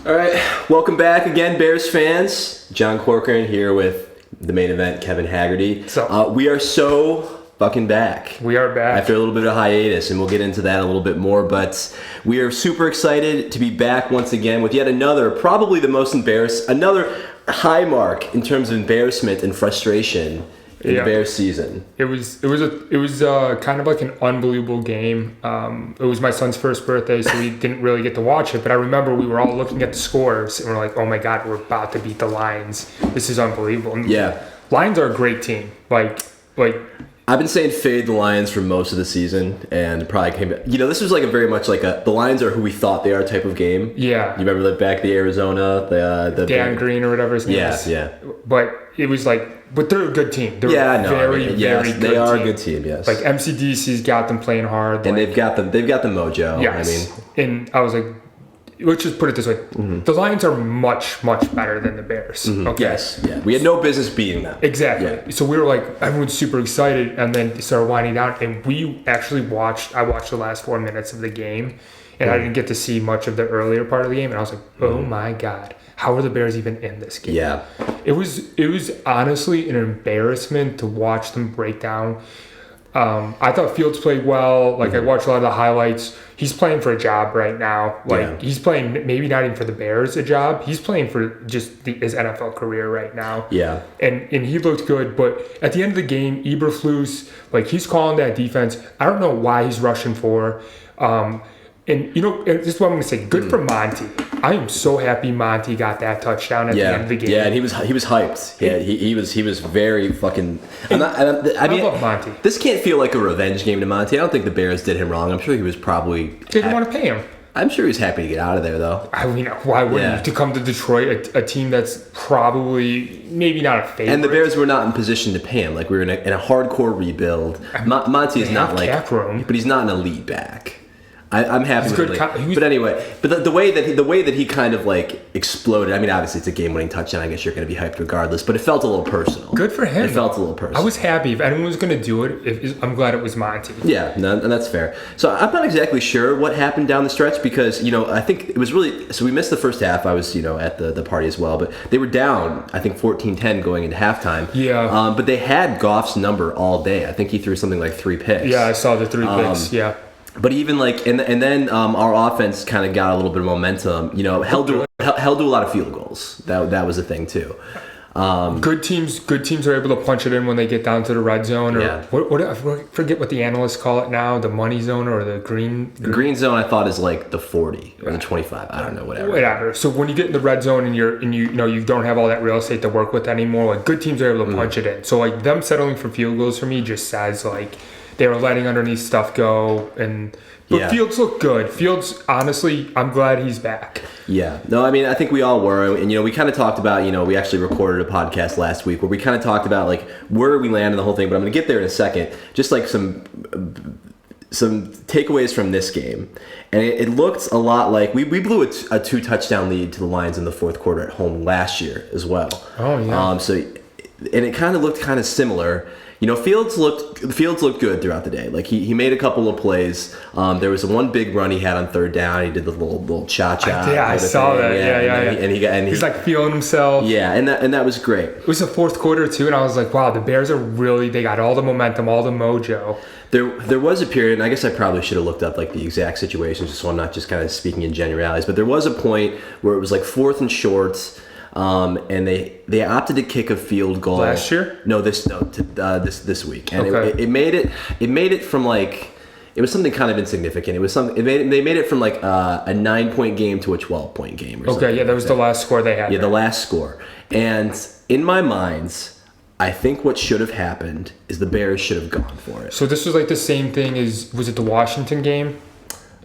All right, welcome back again, Bears fans. John Corcoran here with the main event, Kevin Haggerty. We are so fucking back. We are back. After a little bit of hiatus, and we'll get into that a little bit more, but we are super excited to be back once again with yet another, probably the most another high mark in terms of embarrassment and frustration in the Bears season. It was kind of like an unbelievable game. It was my son's first birthday, so we didn't really get to watch it. But I remember we were all looking at the scores and we're like, "Oh my God, we're about to beat the Lions. This is unbelievable." And Lions are a great team. Like I've been saying fade the Lions for most of the season, and probably came back. This was like a very much like the Lions are who we thought they are type of game. Yeah. You remember back the Arizona, the Dan Green or whatever his name is. Yeah. But it was like, but they're a good team. They're very good team. They are a good team, yes. Like MCDC's got them playing hard. And they've got the mojo. Yes. And I was like, let's just put it this way. Mm-hmm. The Lions are much, much better than the Bears. Mm-hmm. Okay. Yes. Yeah. We had no business beating them. Exactly. Yeah. So we were like, everyone's super excited, and then started winding down. And we actually I watched the last 4 minutes of the game, and I didn't get to see much of the earlier part of the game. And I was like, oh my God, how are the Bears even in this game? Yeah. It was honestly an embarrassment to watch them break down. I thought Fields played well. Like I watched a lot of the highlights. He's playing for a job right now. He's playing maybe not even for the Bears a job. He's playing for just his NFL career right now. Yeah. And he looked good. But at the end of the game, Eberflus, he's calling that defense. I don't know why he's rushing for. And this is what I'm going to say. Good for Monty. I am so happy Monty got that touchdown at the end of the game. Yeah, and he was hyped. Yeah, he was very fucking. I love Monty. This can't feel like a revenge game to Monty. I don't think the Bears did him wrong. I'm sure he was probably didn't want to pay him. I'm sure he was happy to get out of there, though. I mean, why wouldn't you? To come to Detroit, a team that's probably maybe not a favorite. And the Bears were not in position to pay him. Like we were in a hardcore rebuild. Monty is not like cap room, but he's not an elite back. I'm happy with it. But anyway, the way that he kind of like exploded. I mean, obviously it's a game-winning touchdown. I guess you're going to be hyped regardless. But it felt a little personal. Good for him. It felt a little personal. I was happy. If anyone was going to do it, I'm glad it was Monty. Yeah, no, and that's fair. So I'm not exactly sure what happened down the stretch because I think it was really. So we missed the first half. I was at the party as well, but they were down. I think 14-10 going into halftime. Yeah. But they had Goff's number all day. I think he threw something like 3 picks. Yeah, I saw the 3 picks. Yeah. But even and then our offense kind of got a little bit of momentum. Held to a lot of field goals. That was a thing too. Good teams are able to punch it in when they get down to the red zone or what I forget what the analysts call it now, the money zone or the green. The green zone I thought is like the 40 or the 25. I don't know, whatever. Whatever. So when you get in the red zone and you don't have all that real estate to work with anymore, like good teams are able to punch it in. So like them settling for field goals for me just says like they were letting underneath stuff go, but Fields looked good. Fields, honestly, I'm glad he's back. Yeah. No, I mean, I think we all were. And, we kind of talked about, we actually recorded a podcast last week where we kind of talked about, like, where we land in the whole thing. But I'm going to get there in a second. Just, like, some takeaways from this game. And it looked a lot like we blew a 2-touchdown lead to the Lions in the fourth quarter at home last year as well. Oh, yeah. And it kind of looked kind of similar. Fields looked good throughout the day. Like he made a couple of plays. There was one big run he had on third down. He did the little cha-cha. Yeah, I saw that. Yeah. And he's like feeling himself. Yeah, and that was great. It was the fourth quarter too, and I was like, wow, the Bears they got all the momentum, all the mojo. There was a period, and I guess I probably should have looked up like the exact situations, so I'm not just kind of speaking in generalities. But there was a point where it was like 4th and short. And they opted to kick a field goal last year. This week, and it made it from like it was something kind of insignificant. It was they made it from like a 9-point game to a 12-point game. Or okay, yeah, that was the last score they had. Yeah, the last score. And in my mind, I think what should have happened is the Bears should have gone for it. So this was like the same thing as was it the Washington game?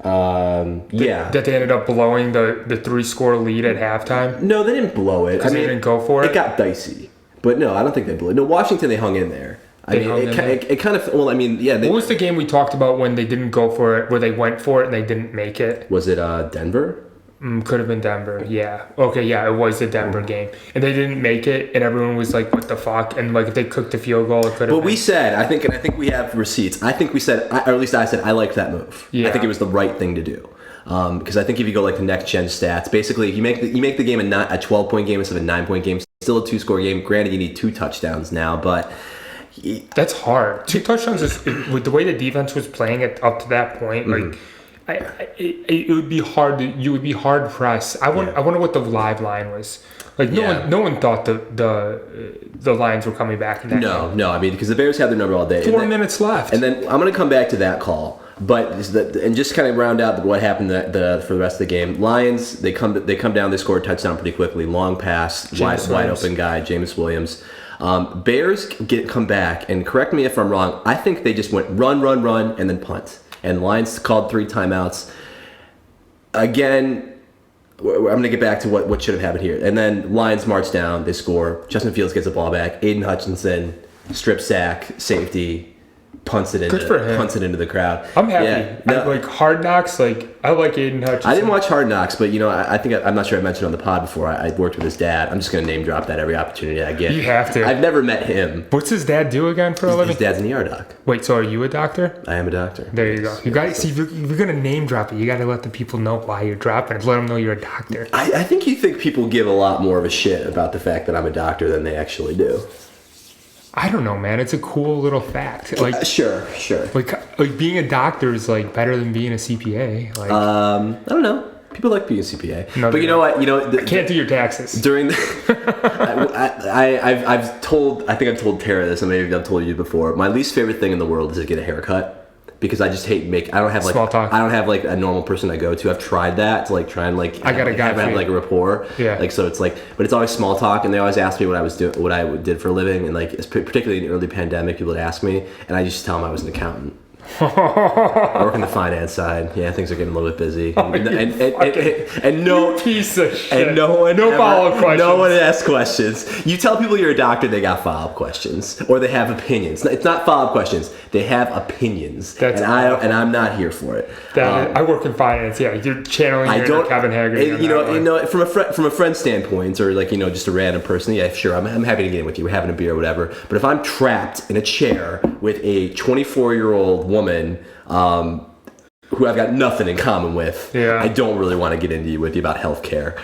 That they ended up blowing the 3-score lead at halftime? No, they didn't blow it. They didn't go for it? It got dicey. But no, I don't think they blew it. No, Washington, they hung in there. It kind of, well, I mean, yeah. What was the game we talked about when they didn't go for it, where they went for it and they didn't make it? Was it Denver? Could have been Denver, yeah. Okay, yeah, it was the Denver game. And they didn't make it, and everyone was like, what the fuck? And like, if they cooked the field goal, it could have been. But we said, I think we have receipts. I think we said, or at least I said, I liked that move. Yeah. I think it was the right thing to do. Because I think if you go like the next gen stats, basically if you make the game a 12-point game instead of a 9-point game, still a 2-score game. Granted, you need 2 touchdowns now, but that's hard. 2 touchdowns is with the way the defense was playing it up to that point. Like, it would be hard. You would be hard pressed. I wonder what the live line was. Like no one thought the Lions were coming back. In that game. No. I mean, because the Bears had their number all day. 4 minutes left. And then I'm going to come back to that call, but and just kind of round out what happened for the rest of the game. Lions, they come down. They score a touchdown pretty quickly. Long pass, wide open guy, James Williams. Bears come back, and correct me if I'm wrong. I think they just went run, and then punt. And Lions called 3 timeouts. Again, I'm going to get back to what should have happened here. And then Lions march down. They score. Justin Fields gets the ball back. Aiden Hutchinson, strip sack, safety, punts it into the crowd. I'm happy. I like Hard Knocks. Like, I like Aiden Hutchinson. I didn't watch Hard Knocks, but I think I'm not sure I mentioned on the pod before. I worked with his dad. I'm just going to name drop that every opportunity I get. You have to. I've never met him. What's his dad do again for a living? His dad's an ER doc. Wait, so are you a doctor? I am a doctor. There you go. You got see. If you're going to name drop it, you got to let the people know why you're dropping it. Let them know you're a doctor. I think you think people give a lot more of a shit about the fact that I'm a doctor than they actually do. I don't know, man. It's a cool little fact. Like sure. Like being a doctor is like better than being a CPA. Like I don't know. People like being a CPA. No, but you know what? I can't do your taxes. During the I've told Tara this, and maybe I've told you before. My least favorite thing in the world is to get a haircut. Because I just hate I don't have like small talk. I don't have like a normal person I go to. I've tried that to like try and like I got a guy have like a rapport. Yeah. Like so it's like, but it's always small talk, and they always ask me what I did for a living, and like particularly in the early pandemic, people would ask me, and I just tell them I was an accountant. I work on the finance side. Yeah, things are getting a little bit busy. And no piece of shit. And no follow-up questions. No one asks questions. You tell people you're a doctor, they got follow-up questions, or they have opinions. It's not follow-up questions. They have opinions. I'm not here for it. I work in finance. Yeah, you're channeling your inner Kevin Haggard. From a friend standpoint, or like just a random person. Yeah, sure. I'm happy to get in with you. We're having a beer or whatever. But if I'm trapped in a chair with a 24-year-old woman who I've got nothing in common with, I don't really want to get into with you about healthcare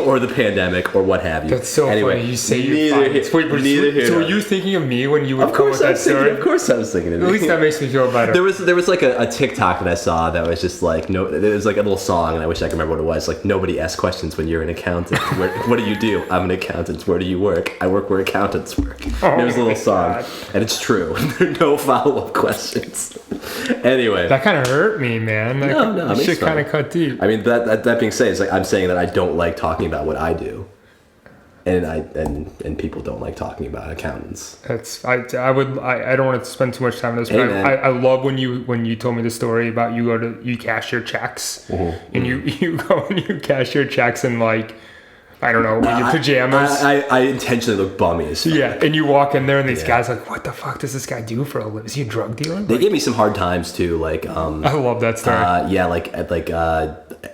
or the pandemic or what have you. That's so funny. You say you're fine. So were you thinking of me when you were going with that story? Of course I was thinking of you. At least that makes me feel better. There was like a TikTok that I saw that was just like, it was like a little song, and I wish I could remember what it was. Like, nobody asks questions when you're an accountant. What do you do? I'm an accountant. Where do you work? I work where accountants work. And it was a little song. And it's true. There are no follow-up questions. Anyway. That kind of hurt me, man. No, shit kind of cut deep. I mean, that being said, it's like I'm saying that I don't like talking about what I do, and people don't like talking about accountants. I don't want to spend too much time on this, but I love when you told me the story about you cash your checks, and you go and you cash your checks and like, I don't know, in your pajamas. I intentionally look bummy as fuck. Yeah, and you walk in there and these guys are like, what the fuck does this guy do for a living? Is he a drug dealer? They gave me some hard times too, like I love that story.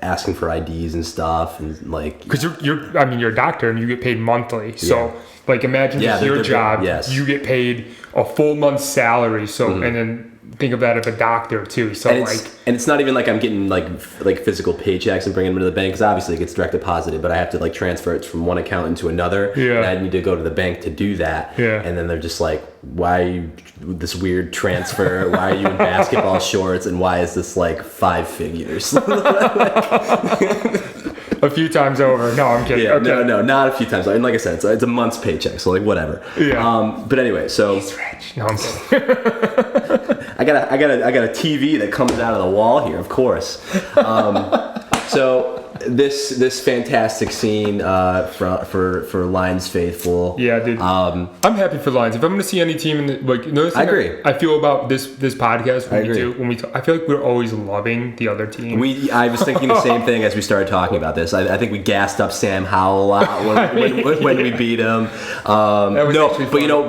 Asking for IDs and stuff, and like because you're a doctor and you get paid monthly, so like imagine your job, you get paid a full month's salary, so and then think of that as a doctor too. So and it's not even like I'm getting like physical paychecks and bringing them to the bank, because obviously it gets direct deposited, but I have to like transfer it from one account into another. And I need to go to the bank to do that. And then they're just like, why are you this weird transfer? Why are you in basketball shorts? And why is this like 5 figures? A few times over. No, I'm kidding. Yeah, okay. No, not a few times. And like I said, it's a month's paycheck, so like whatever. Yeah. But anyway, so he's rich. No, I'm kidding. I got a TV that comes out of the wall here, of course. So this fantastic scene for Lions faithful. Yeah, dude. I'm happy for Lions. If I'm going to see any team in the, I agree. I feel about this podcast when we talk, I feel like we're always loving the other team. I was thinking the same thing as we started talking about this. I think we gassed up Sam Howell a lot when we beat him. But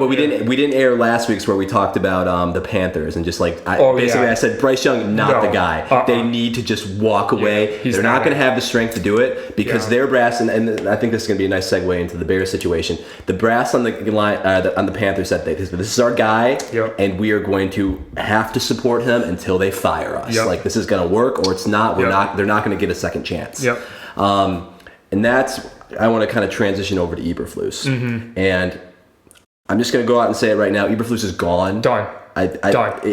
we didn't air last week's where we talked about the Panthers and just like I said Bryce Young not the guy. They need to just walk away. They're not going to have the strength to do it because their brass, and I think this is going to be a nice segue into the Bears situation. The brass on the line on the Panthers said this is our guy, and we are going to have to support him until they fire us. Like this is going to work or it's not. We're not. They're not going to get a second chance. And that's I want to kind of transition over to Eberflus, and I'm just going to go out and say it right now. Eberflus is gone. Done.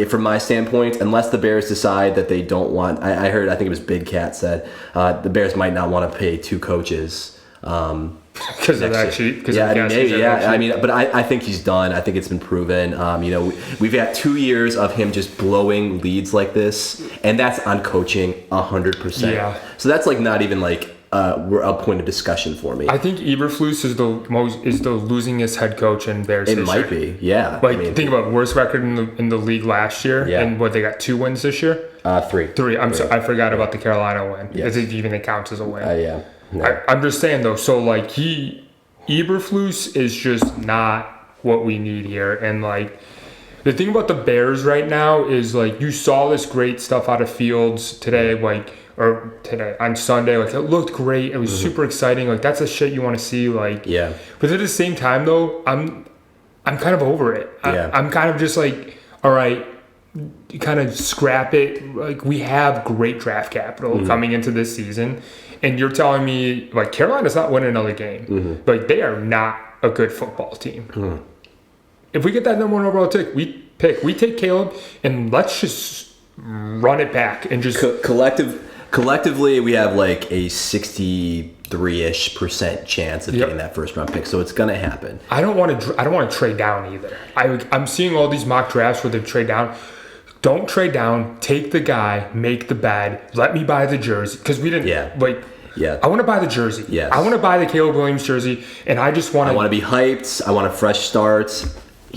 From my standpoint, unless the Bears decide that they don't want, I heard, I think it was Big Cat said, the Bears might not want to pay two coaches. Because of that sheet? But I think he's done. I think it's been proven. We've had 2 years of him just blowing leads like this, and that's on coaching 100%. Yeah. So that's like not even like a point of discussion for me. I think Eberflus is the losingest head coach in Bears history. It might be, yeah. Think about worst record in the league last year, and what they got 2 wins this year. 3. 3. I forgot about the Carolina win. Yes. It even counts as a win. Yeah. No. I'm just saying though. So like Eberflus is just not what we need here, and like. The thing about the Bears right now is like you saw this great stuff out of Fields today, on Sunday. Like it looked great. It was super exciting. Like that's the shit you want to see. Like But at the same time though, I'm kind of over it. I'm kind of just like, all right, you kind of scrap it. Like we have great draft capital coming into this season, and you're telling me like Carolina's not winning another game. Like they are not a good football team. If we get that number 1 overall pick, we take Caleb, and let's just run it back and just collectively we have like a 63-ish% chance of getting that first round pick, so it's gonna happen. I don't want to trade down either. I'm seeing all these mock drafts where they trade down. Don't trade down. Take the guy. Make the bed. Let me buy the jersey because we didn't. I want to buy the jersey. Yes. I want to buy the Caleb Williams jersey, and I just want to. I want to be hyped. I want a fresh start.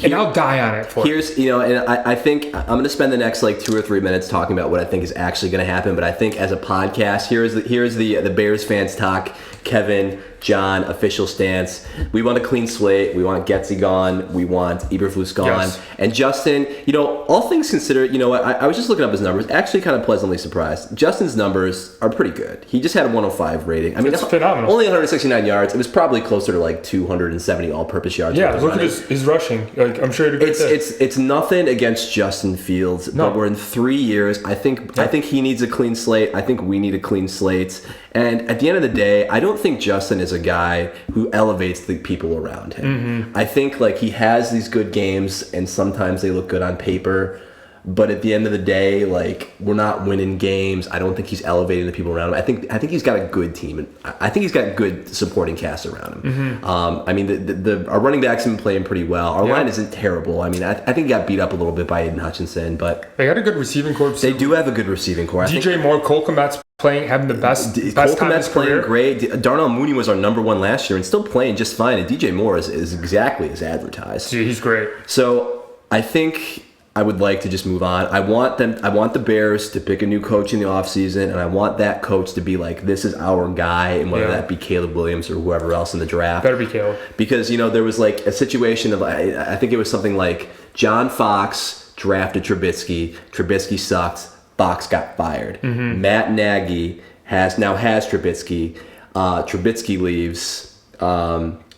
And I'll die on it for it. And I think I'm going to spend the next like 2 or 3 minutes talking about what I think is actually going to happen. But I think as a podcast, here's the Bears fans talk. Kevin, John, official stance. We want a clean slate. We want Getsy gone. We want Eberflus gone. Yes. And Justin, all things considered, I was just looking up his numbers. Actually, kind of pleasantly surprised. Justin's numbers are pretty good. He just had a 105 rating. I mean, it's phenomenal. Only 169 yards. It was probably closer to like 270 all-purpose yards. Yeah, look at his rushing. Like, I'm sure it's nothing against Justin Fields, but we're in 3 years. I think he needs a clean slate. I think we need a clean slate. And at the end of the day, I don't think Justin is a guy who elevates the people around him. I think like he has these good games, and sometimes they look good on paper. But at the end of the day, like we're not winning games. I don't think he's elevating the people around him. I think he's got a good team, and I think he's got a good supporting cast around him. I mean, our running backs have been playing pretty well. Our line isn't terrible. I mean, I think he got beat up a little bit by Aiden Hutchinson, but they got a good receiving corps. They do have a good receiving corps. DJ Moore, Cole Kmet's having the best time of his career. Great. Darnell Mooney was our number 1 last year and still playing just fine. And DJ Moore is exactly as advertised. Dude, he's great. So I think I would like to just move on. I want the Bears to pick a new coach in the offseason, and I want that coach to be like, this is our guy, and whether that be Caleb Williams or whoever else in the draft. Better be Caleb. Because, there was like a situation of, I think it was something like John Fox drafted Trubisky. Trubisky sucked. Fox got fired. Matt Nagy has Trubisky. Trubisky leaves.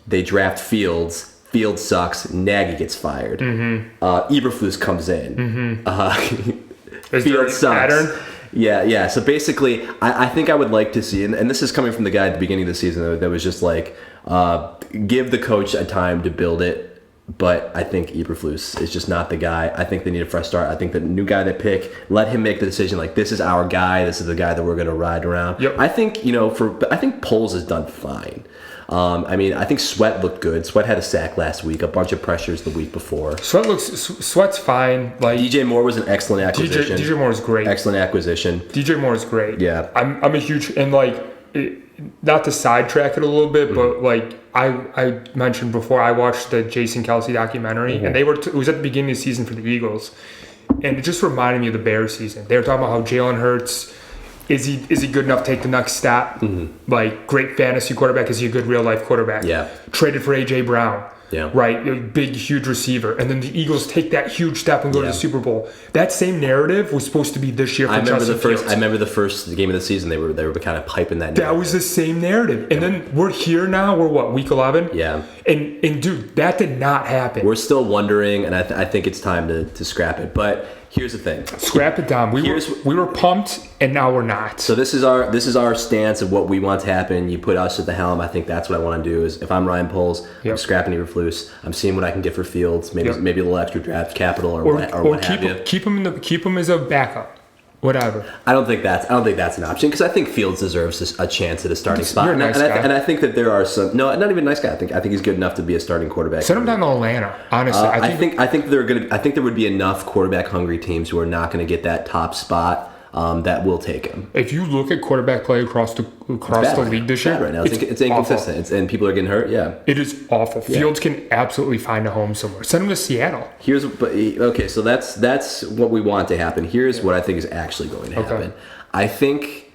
They draft Fields. Fields sucks. Nagy gets fired. Eberflus comes in. Fields sucks. Pattern? Yeah. So basically, I think I would like to see, and this is coming from the guy at the beginning of the season that was just like, give the coach a time to build it. But I think Eberflus is just not the guy. I think they need a fresh start. I think the new guy they pick, let him make the decision. Like, this is our guy. This is the guy that we're going to ride around. Yep. I think I think Poles has done fine. I think Sweat looked good. Sweat had a sack last week, a bunch of pressures the week before. Sweat's fine. Like DJ Moore was an excellent acquisition. DJ Moore is great. Excellent acquisition. DJ Moore is great. Yeah. I'm a huge, and not to sidetrack it a little bit, but like I mentioned before, I watched the Jason Kelce documentary, and it was at the beginning of the season for the Eagles, and it just reminded me of the Bears season. They were talking about how Jalen Hurts. Is he good enough to take the next step? Like, great fantasy quarterback. Is he a good real life quarterback? Yeah. Traded for A.J. Brown. Yeah. right? A big, huge receiver. And then the Eagles take that huge step and go to the Super Bowl. That same narrative was supposed to be this year for Justin Fields. I remember the first game of the season. They were kind of piping that. That was the same narrative. And then we're here now. We're what, week 11? Yeah. And dude, that did not happen. We're still wondering, and I think it's time to scrap it. But here's the thing. Scrap it down. We were pumped, and now we're not. So this is our stance of what we want to happen. You put us at the helm. I think that's what I want to do. Is if I'm Ryan Poles, I'm scrapping Eberflus. I'm seeing what I can get for Fields. Maybe a little extra draft capital or what have you. Keep him as a backup. Whatever. I don't think that's an option because I think Fields deserves a chance at a starting spot. You're a nice guy. And I think that there are some. No, not even a nice guy. I think he's good enough to be a starting quarterback. Send him down to Atlanta. Honestly, I think there would be enough quarterback hungry teams who are not going to get that top spot. That will take him. If you look at quarterback play across the league this year, right now it's inconsistent, and people are getting hurt. Yeah, it is awful. Yeah. Fields can absolutely find a home somewhere. Send him to Seattle. So that's what we want to happen. Here's what I think is actually going to happen. I think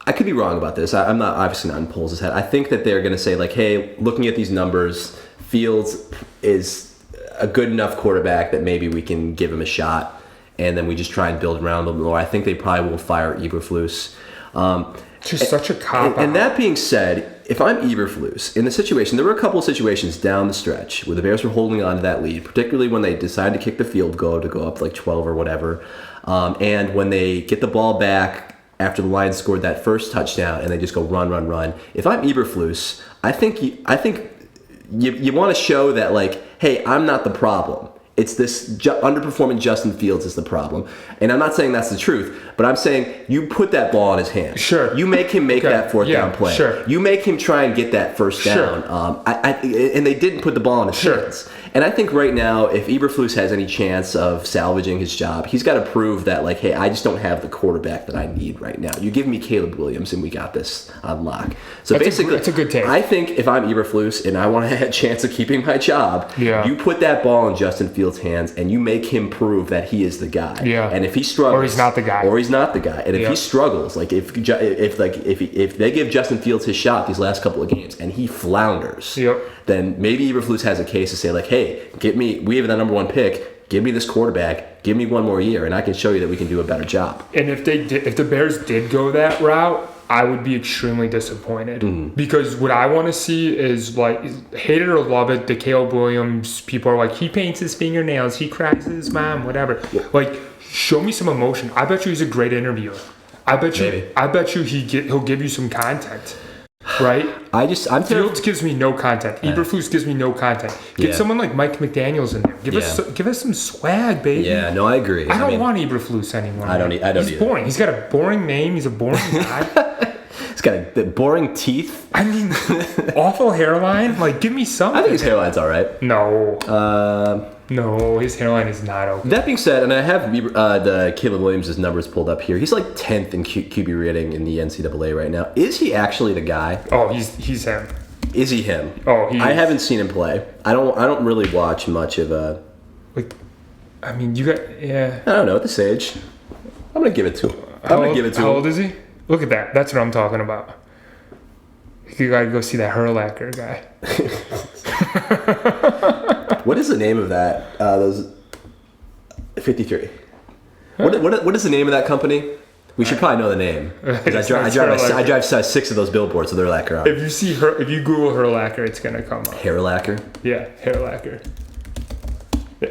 I could be wrong about this. I'm not obviously not in Poles' head. I think that they're going to say like, hey, looking at these numbers, Fields is a good enough quarterback that maybe we can give him a shot. And then we just try and build around them more. I think they probably will fire Eberflus. Just such a cop-out. And that being said, if I'm Eberflus, in the situation, there were a couple of situations down the stretch where the Bears were holding on to that lead, particularly when they decided to kick the field goal to go up like 12 or whatever. And when they get the ball back after the Lions scored that first touchdown and they just go run. If I'm Eberflus, I think you want to show that like, hey, I'm not the problem. It's this underperforming Justin Fields is the problem. And I'm not saying that's the truth, but I'm saying you put that ball in his hand. Sure. You make him make that fourth down play. Sure. You make him try and get that first down. And they didn't put the ball in his hands. And I think right now, if Eberflus has any chance of salvaging his job, he's got to prove that, like, hey, I just don't have the quarterback that I need right now. You give me Caleb Williams, and we got this on lock. So basically, it's a good take. I think if I'm Eberflus and I want to have a chance of keeping my job, you put that ball in Justin Fields' hands, and you make him prove that he is the guy. Yeah. And if he struggles, or he's not the guy, and if he struggles, like if they give Justin Fields his shot these last couple of games and he flounders, then maybe Eberflus has a case to say like, hey, we have the number one pick. Give me this quarterback. Give me one more year, and I can show you that we can do a better job. And if the Bears did go that route, I would be extremely disappointed because what I want to see is like, hate it or love it, the Caleb Williams people are like, he paints his fingernails, he cries to his mom, whatever. Like, show me some emotion. I bet you he's a great interviewer. I bet you he'll give you some content. Right? Fields gives me no content. Eberflus gives me no content. Get someone like Mike McDaniels in there. Give us some swag, baby. Yeah, no, I agree. I don't want Eberflus anymore. I don't either. He's boring. He's got a boring name. He's a boring guy. He's got boring teeth. I mean, awful hairline. Like, give me something. I think his hairline's all right. No. No, his hairline is not okay. That being said, and I have the Caleb Williams' numbers pulled up here. He's like 10th in QB rating in the NCAA right now. Is he actually the guy? Oh, he's him. Is he him? Oh, I haven't seen him play. I don't really watch much of a. Like, I mean, you got I don't know at this age. I'm gonna give it to him. How old is he? Look at that. That's what I'm talking about. You gotta go see that Herlacher guy. What is the name of that? Those 53. What is the name of that company? We should probably know the name. I drive 6 of those billboards with Herlacher on. If you Google Herlacher, it's gonna come up. Herlacher? Yeah, Herlacher.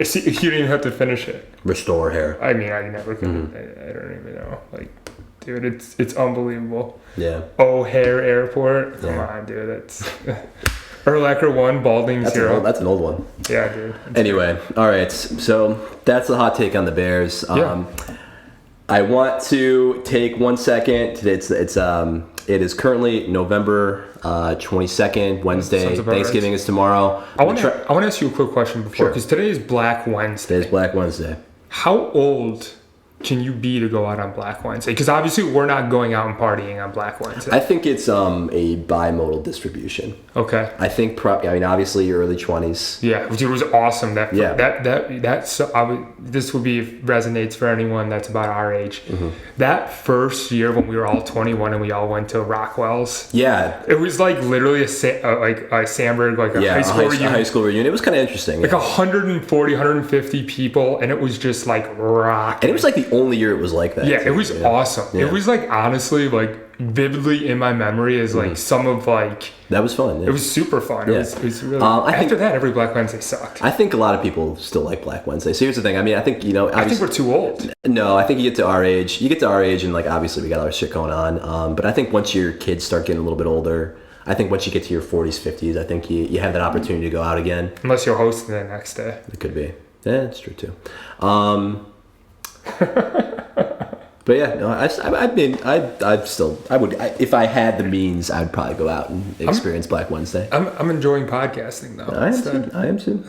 See, you didn't even have to finish it. Restore hair. I mean, I never could. I don't even know. Like, dude, it's unbelievable. Yeah. O'Hare Airport. Come on, dude. That's Urlacher 1, Balding 0. That's an old one. Yeah, dude. Anyway, all right. So that's the hot take on the Bears. I want to take 1 second. It is currently November 22nd, Wednesday. Thanksgiving is tomorrow. I want to ask you a quick question before, because today is Black Wednesday. Today is Black Wednesday. How old can you be to go out on Black Wednesday? Because obviously we're not going out and partying on Black Wednesday. I think it's a bimodal distribution. Okay. I think obviously your early 20s. Yeah, it was awesome. Yeah. This would be resonates for anyone that's about our age. Mm-hmm. That first year when we were all 21 and we all went to Rockwell's. Yeah. It was like literally a Sandberg, like a high school reunion. A high school reunion. It was kind of interesting. Like 140, 150 people, and it was just like rock. And it was like the only year it was like that. Yeah, it was awesome. Yeah. It was like honestly like vividly in my memory is like some of like that was fun. Yeah. it was super fun. Yeah. It was really after that every Black Wednesday sucked. I think a lot of people still like Black Wednesday. So here's the thing. I mean, I think I think we're too old. No, I think you get to our age, and like obviously we got a lot of shit going on. But I think once your kids start getting a little bit older, I think once you get to your 40s, 50s, I think you have that opportunity to go out again. Unless you're hosting the next day. It could be. Yeah, it's true too. But yeah, no, I would if I had the means, I'd probably go out and experience Black Wednesday. I'm enjoying podcasting though. I am too.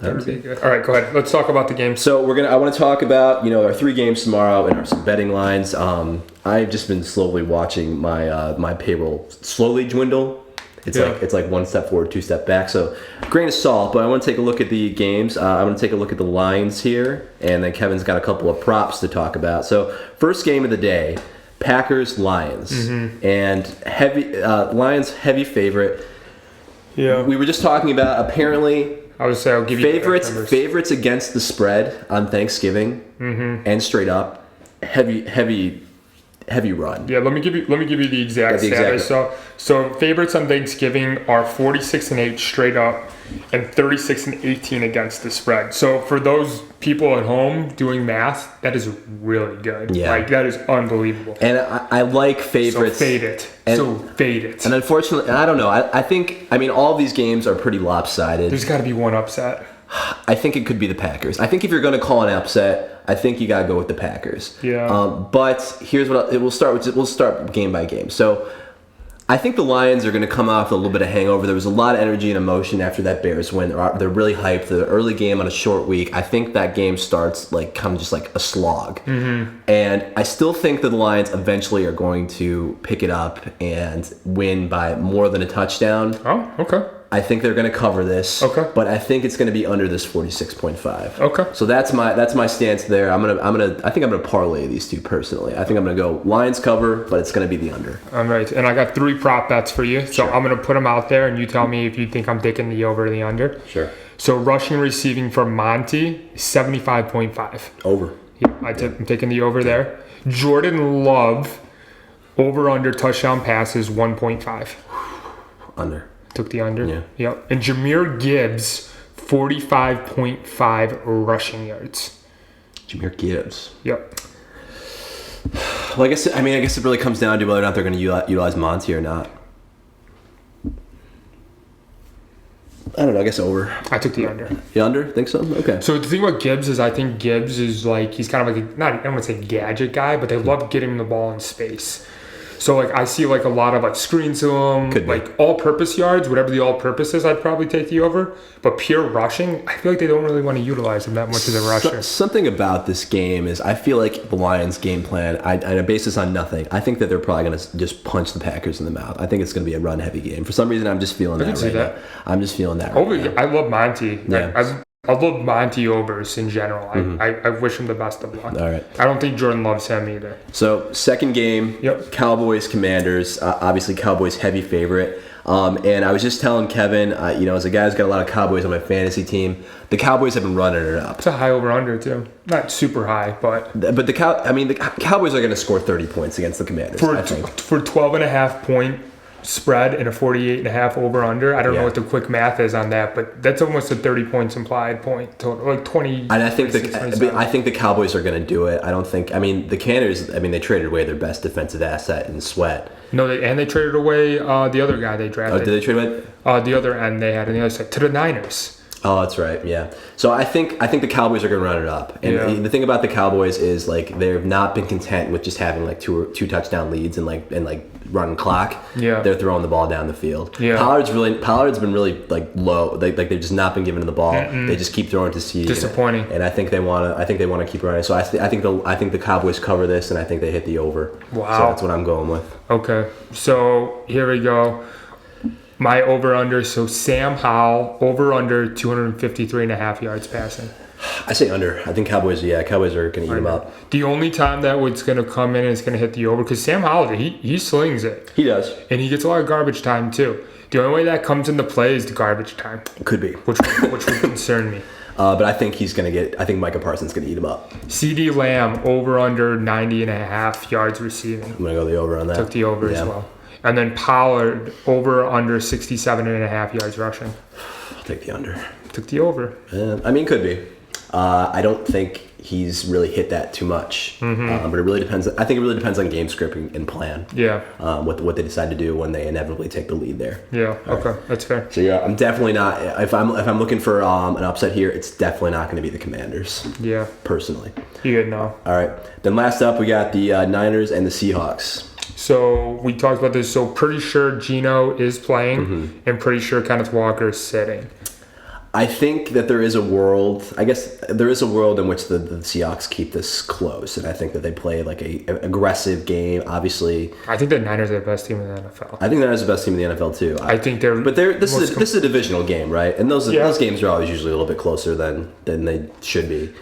All right, go ahead. Let's talk about the game. So I want to talk about our 3 games tomorrow and some betting lines. I've just been slowly watching my payroll slowly dwindle. It's like 1 step forward, 2 step back. So grain of salt, but I want to take a look at the games. I want to take a look at the lines here, and then Kevin's got a couple of props to talk about. So first game of the day, Packers Lions, and Lions heavy favorite. Yeah, we were just talking about apparently. I would say I'll give you favorites against the spread on Thanksgiving, and straight up heavy run. Yeah, let me give you the exact status. So favorites on Thanksgiving are 46-8 straight up and 36-18 against the spread. So for those people at home doing math, that is really good. Yeah. Like that is unbelievable. And I like favorites. So fade it. And unfortunately, I don't know. I think all of these games are pretty lopsided. There's got to be one upset. I think it could be the Packers. I think if you're going to call an upset, I think you got to go with the Packers. Yeah. But here's what we'll start game by game. So I think the Lions are going to come off a little bit of hangover. There was a lot of energy and emotion after that Bears win. They're really hyped. The early game on a short week. I think that game starts kind of just like a slog. Mm-hmm. And I still think that the Lions eventually are going to pick it up and win by more than a touchdown. Oh, okay. I think they're going to cover this. Okay. But I think it's going to be under this 46.5. Okay. So that's my stance there. I think I'm gonna parlay these two personally. I think I'm gonna go Lions cover, but it's gonna be the under. All right. And I got 3 prop bets for you. So I'm gonna put them out there, and you tell me if you think I'm taking the over or the under. Sure. So rushing and receiving for Monty, 75.5. Over. Yeah, I'm taking the over there. Jordan Love, over under touchdown passes 1.5. Under. Took the under. Yeah. Yep. And Jahmyr Gibbs, 45.5 rushing yards. Jahmyr Gibbs. Yep. Well, I guess it really comes down to whether or not they're going to utilize Monty or not. I don't know. I guess over. I took the under. The under? Think so? Okay. So the thing about Gibbs is I think Gibbs is he's kind of I don't want to say gadget guy, but they love getting him the ball in space. So I see a lot of screens to him, all-purpose yards, whatever the all-purpose is, I'd probably take the over. But pure rushing, I feel like they don't really want to utilize him that much as a rusher. Something about this game is I feel like the Lions' game plan, I base this on nothing. I think that they're probably going to just punch the Packers in the mouth. I think it's going to be a run-heavy game. For some reason, I'm just feeling that right now. I'm just feeling that right now. I love Monty. Yeah. I love Monty overs in general. I wish him the best of luck. All right. I don't think Jordan loves him either. So second game, Cowboys Commanders. Obviously, Cowboys heavy favorite. And I was just telling Kevin, as a guy who's got a lot of Cowboys on my fantasy team, the Cowboys have been running it up. It's a high over under too. Not super high, but the Cowboys are going to score 30 points against the Commanders. For 12.5 point spread and a 48.5 over under. I don't know what the quick math is on that, but that's almost a 30 points implied point total, 20. And I think the Cowboys are going to do it. I don't think. The Commanders. They traded away their best defensive asset in Sweat. No, they traded away the other guy they drafted. Oh, did they trade away? The other end they had on the other side to the Niners. Oh, that's right. Yeah. So I think the Cowboys are going to run it up. And Yeah. the thing about the Cowboys is like they've not been content with just having like two touchdown leads and running clock. Yeah. They're throwing the ball down the field. Yeah. Pollard's been really like low. Like they've just not been giving him the ball. They just keep throwing to Sieg. Disappointing. And I think they want to keep running. So I think the Cowboys cover this, and I think they hit the over. Wow. So that's what I'm going with. Okay, so here we go. My over-under, so Sam Howell, over-under 253.5 yards passing. I say under. I think Cowboys are going to eat him up. The only time that it's going to come in is going to hit the over, because Sam Howell, he slings it. He does. And he gets a lot of garbage time, too. The only way that comes into play is the garbage time, Could be. which would concern me. But I think I think Micah Parsons is going to eat him up. CD Lamb, over-under 90.5 yards receiving. I'm going to go the over on that. Took the over as well. And then Pollard, over-under 67.5 yards rushing. I'll take the under. Took the over. I mean, could be. I don't think he's really hit that too much. But it really depends. I think it really depends on game script and plan. Yeah. What they decide to do when they inevitably take the lead there. Yeah. Okay. That's fair. So yeah, I'm definitely not. If I'm looking for an upset here, it's definitely not going to be the Commanders. Yeah. Personally. You good now. All right. Then last up, we got the Niners and the Seahawks. So we talked about this. So pretty sure Geno is playing, and pretty sure Kenneth Walker is sitting. I think that there is a world. I guess there is a world in which the Seahawks keep this close, and I think that they play like a aggressive game. Obviously, I think the Niners are the best team in the NFL. I think the Niners are the best team in the NFL too. I think they're. But this is a divisional game, right? And those games are always usually a little bit closer than they should be.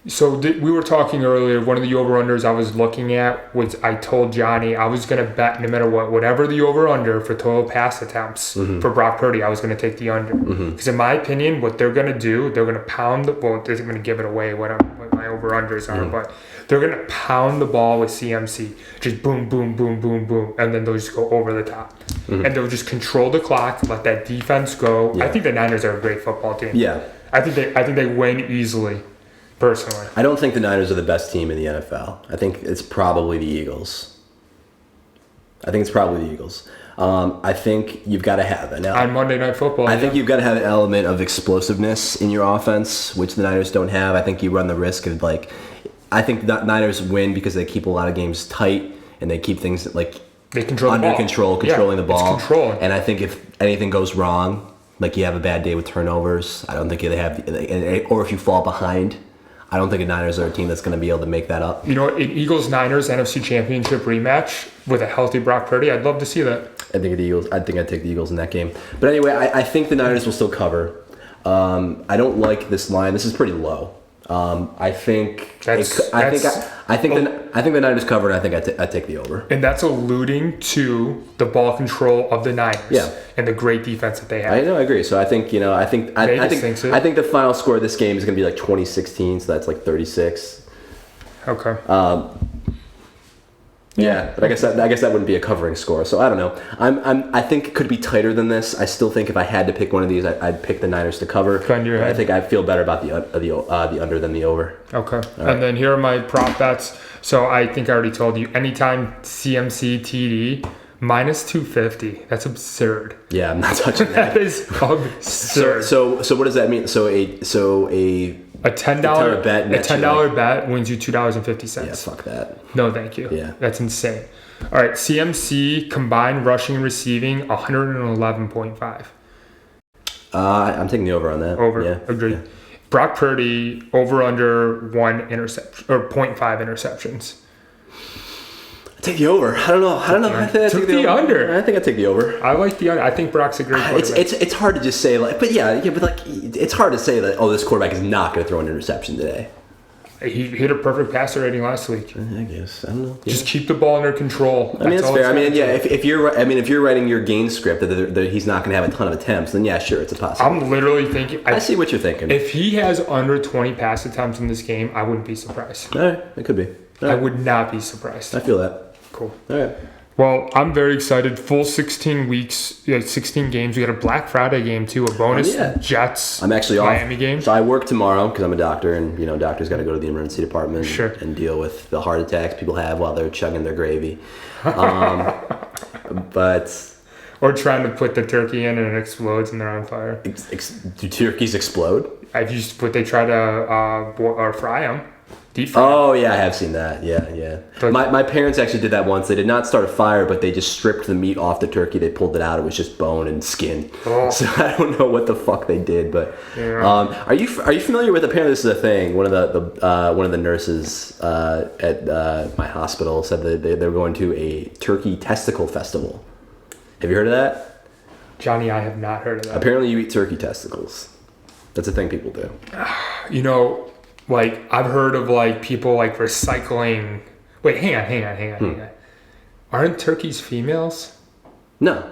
So we were talking earlier, one of the over-unders I was looking at was, I told Johnny I was going to bet no matter what, whatever the over-under for total pass attempts for Brock Purdy, I was going to take the under. Because in my opinion, what they're going to do, they're going to pound they're going to give it away what my over-unders are, but they're going to pound the ball with CMC. Just boom, boom, boom, boom, boom, and then they'll just go over the top. And they'll just control the clock, let that defense go. Yeah. I think the Niners are a great football team. Yeah. I think they win easily. Personally, I don't think the Niners are the best team in the NFL. I think it's probably the Eagles. I think you've got to have it. Now, on Monday Night Football, I think you've got to have an element of explosiveness in your offense, which the Niners don't have. I think you run the risk of I think the Niners win because they keep a lot of games tight and they keep things they control under the ball. controlling the ball. It's controlling. And I think if anything goes wrong, like you have a bad day with turnovers, I don't think they have, or if you fall behind, I don't think the Niners are a team that's going to be able to make that up. You know, an Eagles-Niners NFC Championship rematch with a healthy Brock Purdy, I'd love to see that. I think I'd take the Eagles in that game. But anyway, I think the Niners will still cover. I don't like this line. This is pretty low. I think the Niners cover, and I think I take the over. And that's alluding to the ball control of the Niners. Yeah. And the great defense that they have. I know, I agree. So I think I think the final score of this game is going to be like 2016. So that's like 36. Okay. Yeah, but I guess that wouldn't be a covering score. So I don't know. I think it could be tighter than this. I still think if I had to pick one of these, I'd pick the Niners to cover. Gun to your head. I think I feel better about the under than the over. Okay. And then here are my prop bets. So I think I already told you. Anytime CMC TD minus 250. That's absurd. Yeah, I'm not touching that. That is absurd. So what does that mean? So a $10 bet wins you $2.50. Yeah, fuck that. No, thank you. Yeah. That's insane. All right, CMC combined rushing and receiving 111.5. I'm taking the over on that. Over. Yeah. Agreed. Yeah. Brock Purdy over under 1 interception or 0.5 interceptions. Take the over. I don't know. I think I Took the under. I think I take the over. I like the under. I think Brock's a great quarterback. It's hard to just say but it's hard to say that this quarterback is not going to throw an interception today. He hit a perfect passer rating last week. I guess I don't know. Yeah. Just keep the ball under control. I mean, that's fair. I mean, yeah. If you're writing your game script that he's not going to have a ton of attempts, then yeah, sure, it's a possibility. I'm literally thinking. I see what you're thinking. If he has under 20 pass attempts in this game, I wouldn't be surprised. All right, it could be. I would not be surprised. I feel that. Cool. All right. Well, I'm very excited. Full 16 weeks, 16 games. We got a Black Friday game too, a bonus Jets. I'm actually Miami off. game. So I work tomorrow because I'm a doctor, and doctors got to go to the emergency department and deal with the heart attacks people have while they're chugging their gravy. But Or trying to put the turkey in and it explodes and they're on fire. Do turkeys explode? I've used what they try to or fry them. Deep fry. Oh yeah, I have seen that. Yeah. But- My parents actually did that once. They did not start a fire, but they just stripped the meat off the turkey. They pulled it out. It was just bone and skin. Oh. So I don't know what the fuck they did, but Yeah. are you familiar with? Apparently, this is a thing. One of the nurses at my hospital said that they were going to a turkey testicle festival. Have you heard of that? Johnny, I have not heard of that. Apparently, you eat turkey testicles. That's a thing people do. You know, like I've heard of like people like recycling. Wait, hang on. Aren't turkeys females? No.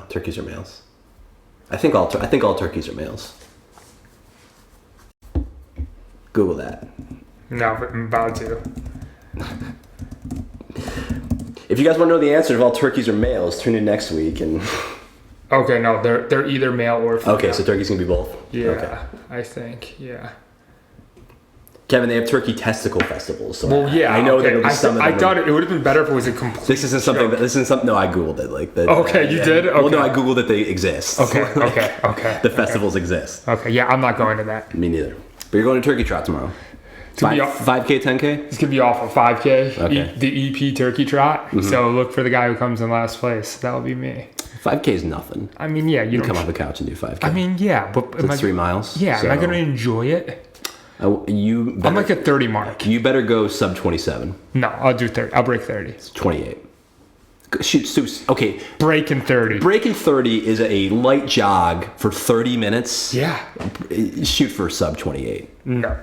Turkeys are males. I think all turkeys are males. Google that. No, but I'm about to. If you guys want to know the answer if all turkeys are males, tune in next week and. Okay, no, they're either male or female. Okay, so turkeys can be both. Yeah, Okay. I think, yeah. Kevin, they have turkey testicle festivals. So Well, yeah, I know okay. that some of them. I thought it would have been better if it was a complete. This isn't something. No, I googled it. Like that. Okay, you did? Well, no, Okay. I googled that they exist. Okay. The festivals exist. Okay, yeah, I'm not going to that. Me neither. But you're going to Turkey Trot tomorrow. It's gonna be 5K, 10K. It's gonna be off of 5K, Okay. the EP Turkey Trot. So look for the guy who comes in last place. That will be me. 5K is nothing. I mean, yeah, you Come don't. off the couch and do 5K. I mean, yeah, but am It's I, 3 miles. yeah, so am I gonna enjoy it? You better, I'm like a 30 mark. you better go sub 27. No, I'll do 30. I'll break 30. 28. Shoot, okay. Breaking 30. Breaking 30 is a light jog for 30 minutes. Yeah. Shoot for sub 28. No.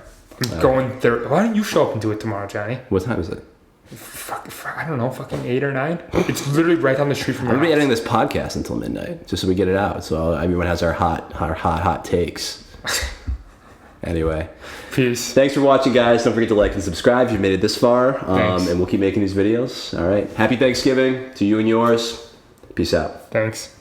I'm going 30. Why don't you show up and do it tomorrow, Johnny? What time is it? I don't know, fucking 8 or 9. It's literally right down the street from I'm your gonna be house. editing this podcast until midnight, just so we get it out. So everyone has our hot takes. Anyway, Peace. thanks for watching, guys. Don't forget to like and subscribe if you've made it this far. Thanks. And we'll keep making these videos. All right. Happy Thanksgiving to you and yours. Peace out. Thanks.